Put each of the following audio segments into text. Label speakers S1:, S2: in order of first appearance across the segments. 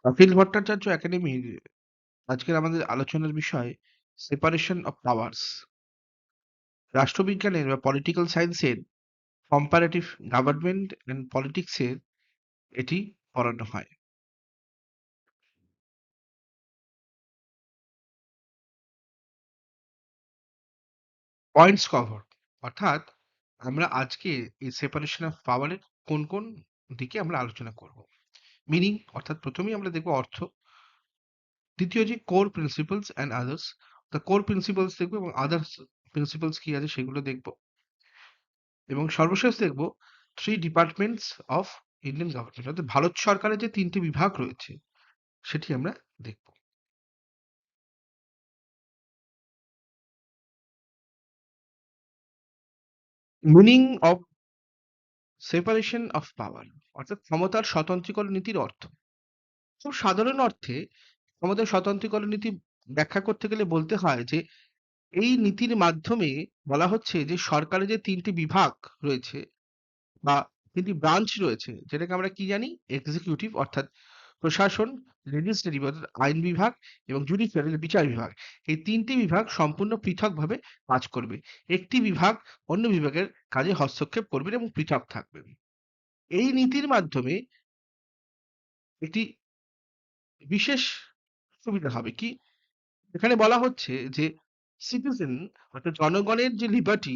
S1: অখিল ভট্টাচার্য একাডেমির আজকের আমাদের আলোচনার বিষয় সেপারেশন অফ পাওয়ার্স। রাষ্ট্রবিজ্ঞানের বা পলিটিক্যাল সায়েন্সের কম্পারেটিভ গভর্নমেন্ট এন্ড পলিটিক্সের এটি পড়ানো হয়। পয়েন্টস কভার অর্থাৎ আমরা আজকে এই সেপারেশন অফ পাওয়ারের কোন কোন দিকে আমরা আলোচনা করব। মিনিং অর্থাৎ প্রথমেই আমরা দেখব অর্থ, দ্বিতীয় যে core principles and others, the core principles দেখবো এবং আদার্স প্রিন্সিপালস কি আছে সেগুলো দেখবো, এবং সর্বশেষ দেখব three departments of Indian government, অর্থাৎ ভারত সরকারের যে তিনটি বিভাগ রয়েছে সেটি আমরা দেখব। মিনিং অফ সেপারেশন অফ পাওয়ার অর্থাৎ ক্ষমতার স্বতন্ত্রীকরণ নীতির অর্থ। খুব সাধারণ অর্থে ক্ষমতার স্বতন্ত্রীকরণ নীতি ব্যাখ্যা করতে গেলে বলতে হয় যে এই নীতির মাধ্যমে বলা হচ্ছে যে সরকারের যে তিনটি বিভাগ রয়েছে বা তিনটি ব্রাঞ্চ রয়েছে, যেটাকে আমরা কি জানি, এক্সিকিউটিভ অর্থাৎ প্রশাসন, লেজিসলেটিভ অর্থাৎ আইন বিভাগ এবং জুডিশিয়ারি বিচার বিভাগ, এই তিনটি বিভাগ সম্পূর্ণ পৃথকভাবে কাজ করবে। একটি বিভাগ অন্য বিভাগের কাজে হস্তক্ষেপ করবে এবং পৃথক থাকবে। এই নীতির মাধ্যমে একটি বিশেষ সুবিধা হবে কি, এখানে বলা হচ্ছে যে সিটিজেন অর্থাৎ জনগণের যে লিবার্টি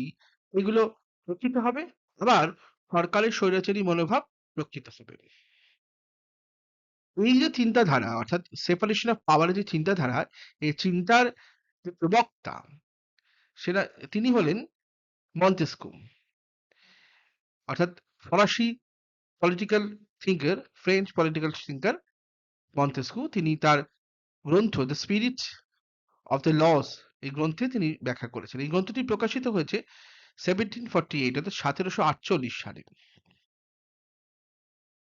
S1: এগুলো রক্ষিত হবে, আবার সরকারের স্বৈরাচারী মনোভাব রক্ষিত হবে। এই যে চিন্তাধারা অর্থাৎ সেপারেশন অফ পাওয়ারের যে চিন্তাধারা, এই চিন্তার যে প্রবক্তা সেটা তিনি হলেন মন্তেস্কু, অর্থাৎ ফরাসি political thinker, French political thinker Montesquieu. তিনি তার গ্রন্থ the spirit of the laws এই গ্রন্থে তিনি ব্যাখ্যা করেছেন। এই গ্রন্থটি প্রকাশিত হয়েছে 1748 অর্থাৎ 1748 সালে।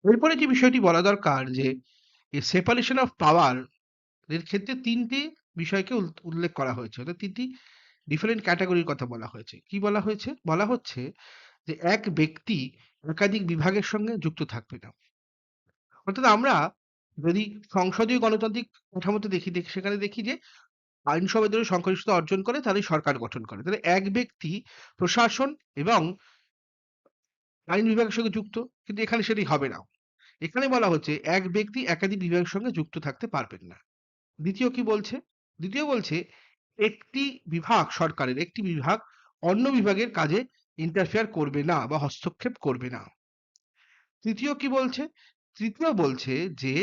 S1: এরপরে যে বিষয়টি বলা দরকার যে এই সেপারেশন অফ পাওয়ার এর ক্ষেত্রে তিনটি বিষয়কে উল্লেখ করা হয়েছে, অর্থাৎ তিনটি ডিফারেন্ট ক্যাটাগরির কথা বলা হয়েছে। কি বলা হয়েছে? বলা হচ্ছে যে এক ব্যক্তি একাধিক বিভাগের সঙ্গে যুক্ত থাকবে না। অর্থাৎ আমরা যদি সংসদীয় গণতান্ত্রিক কাঠামোতে দেখি সেখানে দেখি যে আইনসভায় যদি সংখ্যাগরিষ্ঠতা অর্জন করে তাহলেই সরকার গঠন করে। তাহলে এক ব্যক্তি প্রশাসন এবং আইন বিভাগের সঙ্গে যুক্ত, কিন্তু এখানে সেটি হবে না। এখানে বলা হচ্ছে এক ব্যক্তি একাধিক বিভাগের সঙ্গে যুক্ত থাকতে পারবেন না। দ্বিতীয় কি বলছে? দ্বিতীয় বলছে একটি বিভাগ, সরকারের একটি বিভাগ অন্য বিভাগের কাজে ইন্টারফেয়ার করবে না বা হস্তক্ষেপ করবে না। তৃতীয় কি বলছে? তৃতীয় বলছে যে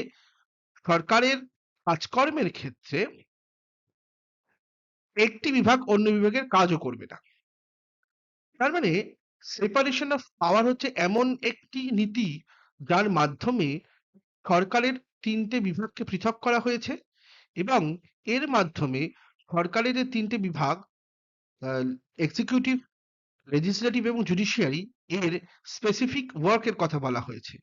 S1: সরকারের কাজকর্মের ক্ষেত্রে একটি বিভাগ অন্য বিভাগের কাজও করবে না। তার মানে সেপারেশন অফ পাওয়ার হচ্ছে এমন একটি নীতি যার মাধ্যমে সরকারের তিনটে বিভাগকে পৃথক করা হয়েছে এবং এর মাধ্যমে সরকারের যে তিনটে বিভাগ, এক্সিকিউটিভ, লেজিসলেটিভ এবং জুডিশিয়ারি, এর স্পেসিফিক ওয়ার্কের কথা বলা হয়েছে,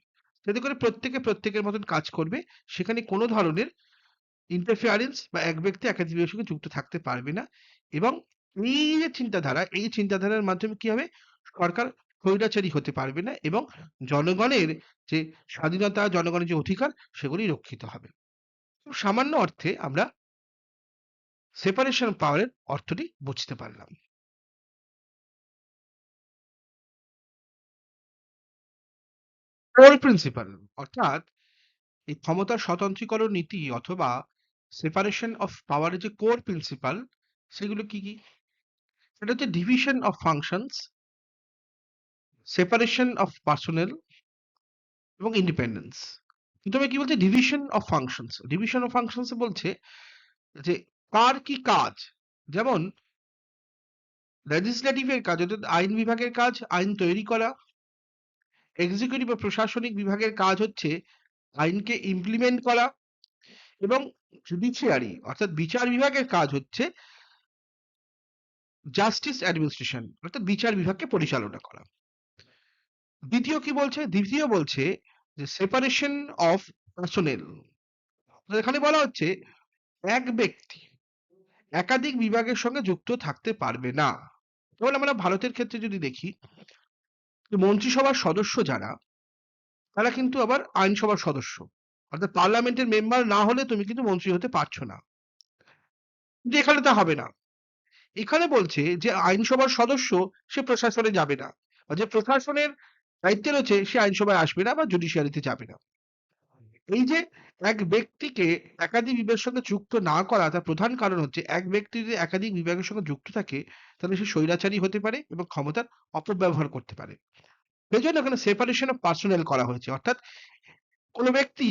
S1: যাতে করে প্রত্যেকে প্রত্যেকের মতন কাজ করবে, সেখানে কোনো ধরনের ইন্টারফেয়ারেন্স বা এক ব্যক্তি একাধিক বিভাগের সঙ্গে যুক্ত থাকতে পারবে না। এবং এই যে চিন্তাধারা, এই চিন্তাধারার মাধ্যমে কি হবে, সরকার স্বৈরাচারী হতে পারবে না এবং জনগণের যে স্বাধীনতা, জনগণের যে অধিকার সেগুলি রক্ষিত হবে। খুব সামান্য অর্থে আমরা সেপারেশন পাওয়ারের অর্থটি বুঝতে পারলাম। কোর প্রিন্সিপাল অর্থাৎ এই ক্ষমতার স্বতন্ত্রীকরণ নীতি অথবা সেপারেশন অফ পাওয়ারের যে কোর প্রিন্সিপাল সেগুলো কি কি? সেটা হচ্ছে division of functions, separation of personnel এবং ইন্ডিপেন্ডেন্স। প্রথমে কি বলছে? Division of functions. Division of functions বলছে যে কার কি কাজ। যেমন লেজিসলেটিভ এর কাজ অর্থাৎ আইন বিভাগের কাজ আইন তৈরি করা, এক্সিকিউটিভ বা প্রশাসনিক বিভাগের কাজ হচ্ছে আইনকে ইমপ্লিমেন্ট করা, এবং জুডিশিয়ারি অর্থাৎ বিচার বিভাগের কাজ হচ্ছে জাস্টিস অ্যাডমিনিস্ট্রেশন অর্থাৎ বিচার বিভাগকে পরিচালনা করা। দ্বিতীয় কি বলছে? দ্বিতীয় বলছে যে সেপারেশন অফ পার্সোনেল। এখানে বলা হচ্ছে এক ব্যক্তি একাধিক বিভাগের সঙ্গে যুক্ত থাকতে পারবে না। যেমন আমরা ভারতের ক্ষেত্রে যদি দেখি, যে মন্ত্রিসভার সদস্য যারা, তারা কিন্তু আবার আইনসভার সদস্য। অর্থাৎ পার্লামেন্টের মেম্বার না হলে তুমি কিন্তু মন্ত্রী হতে পারছো না। কিন্তু এখানে তা হবে না। এখানে বলছে যে আইনসভার সদস্য সে প্রশাসনে যাবে না। বা যে প্রশাসনের দায়িত্বে রয়েছে সে আইনসভায় আসবে না বা জুডিশিয়ারিতে যাবে না। এই যে এক ব্যক্তিকে একাধিক বিভাগের সঙ্গে যুক্ত না করা তার প্রধান কারণ হচ্ছে এক ব্যক্তি যদি একাধিক বিভাগের সঙ্গে যুক্ত থাকে তাহলে সে স্বৈরাচারী হতে পারে এবং ক্ষমতার অপব্যবহার করতে পারে। সেজন্য এখানে সেপারেশন অফ পার্সোনেল করা হয়েছে। অর্থাৎ কোনো ব্যক্তি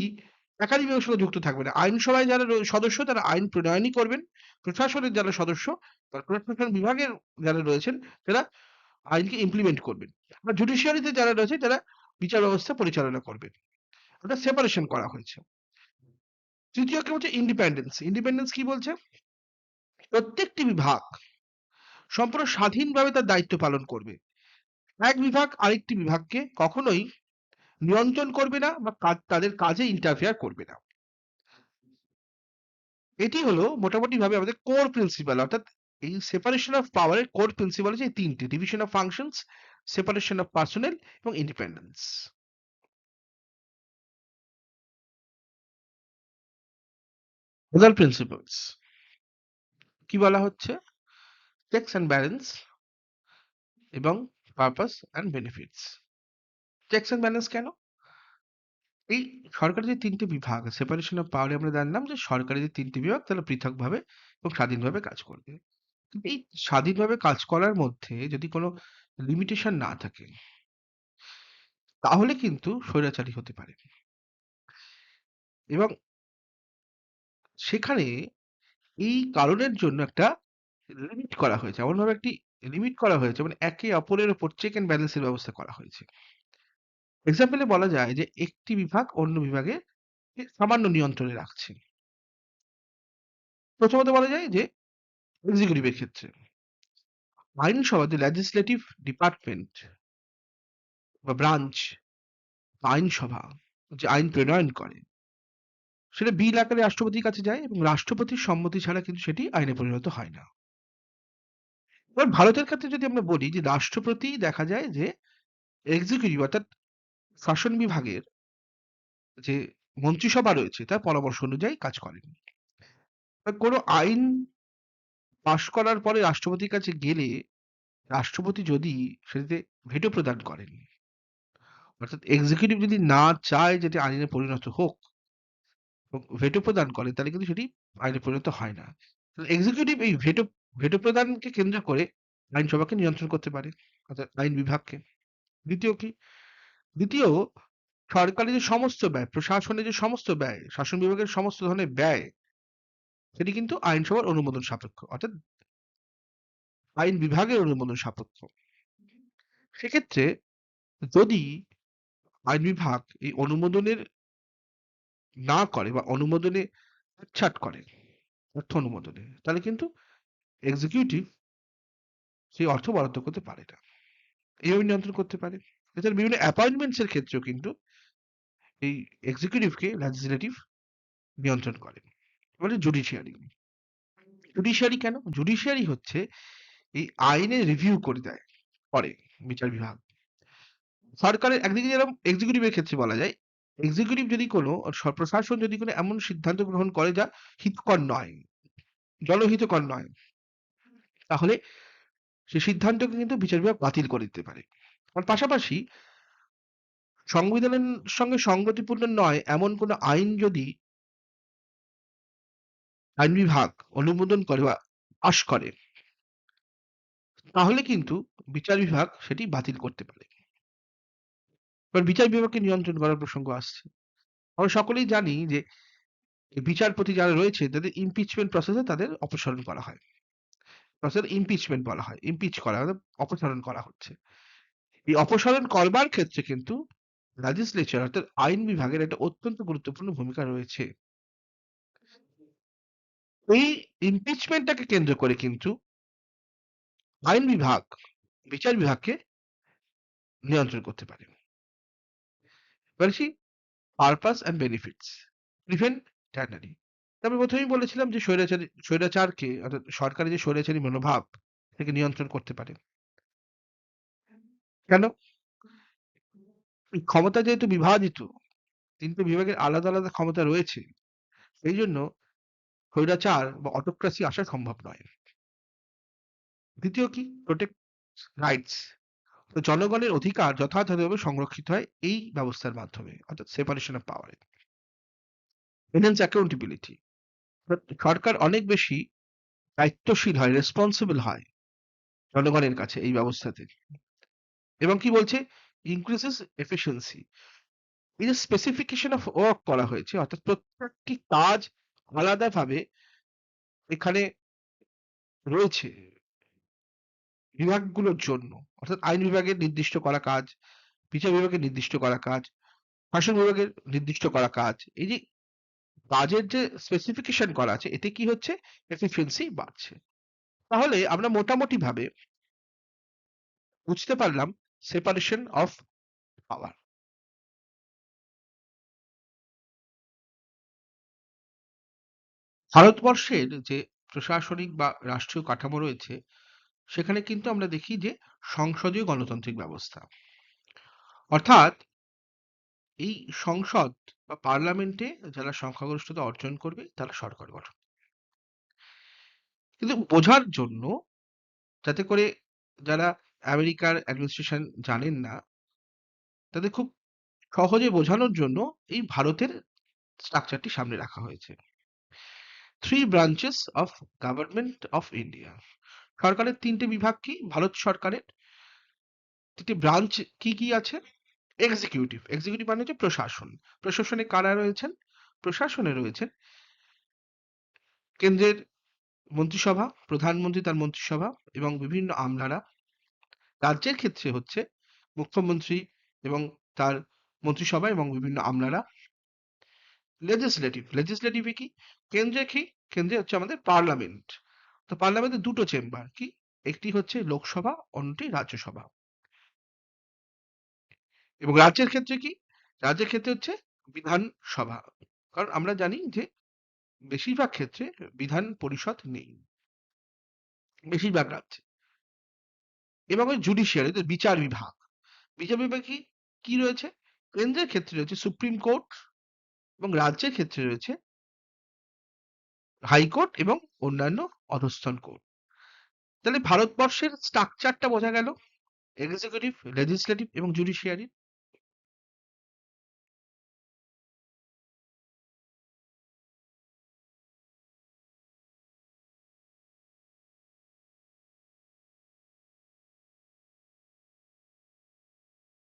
S1: একাধিক বিভাগের সঙ্গে যুক্ত থাকবে না। আইনসভায় যারা সদস্য তারা আইন প্রণয়নই করবেন। প্রশাসনের যারা সদস্য বা প্রশাসন বিভাগের যারা রয়েছেন তারা আইনকে ইমপ্লিমেন্ট করবেন। আর জুডিশিয়ারিতে যারা রয়েছে তারা বিচার ব্যবস্থা পরিচালনা করবেন। ওটা সেপারেশন করা হয়েছে। তৃতীয় কি হচ্ছে ইন্ডিপেন্ডেন্স। ইন্ডিপেন্ডেন্স কি বলছে? প্রত্যেকটি বিভাগ সম্পূর্ণ স্বাধীনভাবে তার দায়িত্ব পালন করবে। এক বিভাগ আরেকটি বিভাগকে কখনোই নিয়ন্ত্রণ করবে না বা তাদের কাজে ইন্টারফেয়ার করবে না। এটি হলো মোটামুটিভাবে আমাদের কোর প্রিন্সিপাল। অর্থাৎ এই সেপারেশন অফ পাওয়ার এর কোর প্রিন্সিপাল হচ্ছে এই তিনটি: division of functions, separation of personnel এবং ইন্ডিপেন্ডেন্স। ওদার প্রিন্সিপালস কি বলা হচ্ছে? চেকস অ্যান্ড ব্যালেন্স এবং purpose and benefits. Checks and balance কেন? এই সরকারের যে তিনটে বিভাগ সেপারেশন অফ পাওয়ারে আমরা জানলাম যে সরকারের যে তিনটি বিভাগ তারা পৃথকভাবে এবং স্বাধীনভাবে কাজ করবে। কিন্তু এই স্বাধীনভাবে কাজ করার মধ্যে যদি কোনো লিমিটেশন না থাকে তাহলে কিন্তু স্বৈরাচারী হতে পারে। এবং সেখানে এই কারণের জন্য একটা লিমিট করা হয়েছে। এমনভাবে একটি লিমিট করা হয়েছে মানে একে অপরের উপর চেক অ্যান্ড ব্যালেন্সের ব্যবস্থা করা হয়েছে। এক্সাম্পল এ বলা যায় যে একটি বিভাগ অন্য বিভাগে সামান্য নিয়ন্ত্রণে রাখছে। প্রথমত বলা যায় যে এক্সিকিউটিভের ক্ষেত্রে আইনসভা যে লেজিসলেটিভ ডিপার্টমেন্ট বা ব্রাঞ্চ আইনসভা যে আইন প্রণয়ন করে সেটা বিল আকারে রাষ্ট্রপতির কাছে যায় এবং রাষ্ট্রপতির সম্মতি ছাড়া কিন্তু সেটি আইনে পরিণত হয় না। এবার ভারতের ক্ষেত্রে যদি আমরা বলি যে রাষ্ট্রপতি দেখা যায় যে এক্সিকিউটিভ অর্থাৎ শাসন বিভাগের যে মন্ত্রিসভা রয়েছে তার পরামর্শ অনুযায়ী কাজ করেন। কোনো আইন পাশ করার পরে রাষ্ট্রপতির কাছে গেলে রাষ্ট্রপতি যদি সেটিতে ভেটো প্রদান করেন অর্থাৎ এক্সিকিউটিভ যদি না চায় যেটি আইনে পরিণত হোক এবং ভেটো প্রদান করে তাহলে কিন্তু সেটি আইনে পরিণত হয় না। এক্সিকিউটিভ এই ভেটো ভেটো প্রদানকে কেন্দ্র করে আইনসভাকে নিয়ন্ত্রণ করতে পারে অর্থাৎ আইন বিভাগকে। দ্বিতীয় কি? দ্বিতীয় সরকারি যে সমস্ত ব্যয়, প্রশাসনের যে সমস্ত ব্যয়, শাসন বিভাগের সমস্ত ধরনের ব্যয় সেটি কিন্তু আইনসভার অনুমোদন সাপেক্ষ অর্থাৎ আইন বিভাগের অনুমোদন সাপেক্ষ। সেক্ষেত্রে যদি আইন বিভাগ এই অনুমোদনের না করে বা অনুমোদনে কাটছাঁট করে অর্থ অনুমোদনে তাহলে কিন্তু এক্সিকিউটিভ সেই অর্থ বরাদ্দ করতে পারে না। এইভাবে নিয়ন্ত্রণ করতে পারে। এছাড়া বিভিন্ন অ্যাপয়েন্টমেন্টস এর ক্ষেত্রেও কিন্তু এই এক্সিকিউটিভকে লেজিসলেটিভ নিয়ন্ত্রণ করে। এবারে জুডিশিয়ারি। জুডিশিয়ারি কেন? জুডিশিয়ারি হচ্ছে এই আইনের রিভিউ করে দেয় করে বিচার বিভাগ। সরকারের একদিকে যেরকম এক্সিকিউটিভের ক্ষেত্রে বলা যায়, এক্সিকিউটিভ যদি কোনো প্রশাসন যদি কোনো এমন সিদ্ধান্ত গ্রহণ করে যা হিতকর নয়, জনহিতকর নয়, তাহলে সে সিদ্ধান্তকে কিন্তু বিচার বিভাগ বাতিল করে দিতে পারে। আর পাশাপাশি সংবিধানের সঙ্গে সংগতিপূর্ণ নয় এমন কোনো আইন যদি আইন বিভাগ অনুমোদন করে বা পাশ করে তাহলে কিন্তু বিচার বিভাগ সেটি বাতিল করতে পারে। এবার বিচার বিভাগকে নিয়ন্ত্রণ করার প্রসঙ্গ আসছে। আমরা সকলেই জানি যে বিচারপতি যারা রয়েছে তাদের ইমপিচমেন্ট প্রসেসে তাদের অপসারণ করা হয়। প্রসেস ইমপিচমেন্ট বলা হয়। ইমপিচ করা অর্থাৎ অপসারণ করা হচ্ছে। এই অপসারণ করবার ক্ষেত্রে কিন্তু লেজিসলেচার অর্থাৎ আইন বিভাগের একটা অত্যন্ত গুরুত্বপূর্ণ ভূমিকা রয়েছে। এই ইমপিচমেন্টটাকে কেন্দ্র করে কিন্তু আইন বিভাগ বিচার বিভাগকে নিয়ন্ত্রণ করতে পারে। এবার আসি purpose and benefits prevent ternary. আমি প্রথমেই বলেছিলাম যে স্বৈরাচারকে অর্থাৎ সরকারের যে স্বৈরাচারী মনোভাব থেকে নিয়ন্ত্রণ করতে পারে। কেন? এই ক্ষমতা যেহেতু বিভাজিত তিনটে বিভাগের আলাদা আলাদা ক্ষমতা রয়েছে, সেই জন্য স্বৈরাচার বা অটোক্রেসি আসা সম্ভব নয়। দ্বিতীয় কি? Protect rights. তো জনগণের অধিকার যথাযথভাবে সংরক্ষিত হয় এই ব্যবস্থার মাধ্যমে, অর্থাৎ separation of power. Enhance accountability. সরকার অনেক বেশি দায়িত্বশীল হয়, রেসপন্সিবল হয় জনগণের কাছে এই ব্যবস্থাতে। এবং কি বলছে? Increases efficiency. এই যে স্পেসিফিকেশন অফ ওয়ার্ক করা হয়েছে, অর্থাৎ প্রত্যেকটি কাজ আলাদাভাবে এখানে রয়েছে বিভাগগুলোর জন্য, অর্থাৎ আইন বিভাগের নির্দিষ্ট করা কাজ, বিচার বিভাগের নির্দিষ্ট করা কাজ, শাসন বিভাগের নির্দিষ্ট করা কাজ। এই যে কাজের যে স্পেসিফিকেশন করা আছে, এতে কি হচ্ছে? এফিসিয়েন্সি বাড়ছে। তাহলে আমরা মোটামুটি ভাবে বুঝতে পারলাম সেপারেশন অফ পাওয়ার। ভারতবর্ষের যে প্রশাসনিক বা রাষ্ট্রীয় কাঠামো রয়েছে, সেখানে কিন্তু আমরা দেখি যে সংসদীয় গণতান্ত্রিক ব্যবস্থা। অর্থাৎ এই সংসদ বা পার্লামেন্টে যারা সংখ্যাগরিষ্ঠতা অর্জন করবে তারা সরকার গঠন। কিন্তু বোঝার জন্য, যাতে করে যারা আমেরিকার অ্যাডমিনিস্ট্রেশন জানেন না, তাদের খুব সহজে বোঝানোর জন্য এই ভারতের স্ট্রাকচারটি সামনে রাখা হয়েছে। Three branches of government of India. সরকারের তিনটে বিভাগ কি? ভারত সরকারের তিনটে ব্রাঞ্চ কি কি আছে? এক্সিকিউটিভ। এক্সিকিউটিভ মানে হচ্ছে প্রশাসন। প্রশাসনে কারা রয়েছেন? প্রশাসনে রয়েছেন কেন্দ্রের মন্ত্রিসভা, প্রধানমন্ত্রী তার মন্ত্রিসভা এবং বিভিন্ন আমলারা। রাজ্যের ক্ষেত্রে হচ্ছে মুখ্যমন্ত্রী এবং তার মন্ত্রিসভা এবং বিভিন্ন আমলারা। লেজিসলেটিভ। লেজিসলেটিভে কি? কেন্দ্রে কি? কেন্দ্রে হচ্ছে আমাদের পার্লামেন্ট। তো পার্লামেন্টের দুটো চেম্বার কি? একটি হচ্ছে লোকসভা, অন্যটি রাজ্যসভা। এবং রাজ্যের ক্ষেত্রে কি? রাজ্যের ক্ষেত্রে হচ্ছে বিধানসভা। কারণ আমরা জানি যে বেশিরভাগ ক্ষেত্রে বিধান পরিষদ নেই বেশিরভাগ রাজ্যে। এবং ওই জুডিশিয়ারি, বিচার বিভাগ। বিচার বিভাগ কি? কি রয়েছে? কেন্দ্রের ক্ষেত্রে রয়েছে সুপ্রিম কোর্ট এবং রাজ্যের ক্ষেত্রে রয়েছে হাইকোর্ট এবং অন্যান্য অধস্তন কোর্ট। তাহলে ভারতবর্ষের স্ট্রাকচারটা বোঝা গেল, এক্সিকিউটিভ, লেজিসলেটিভ এবং জুডিশিয়ারি।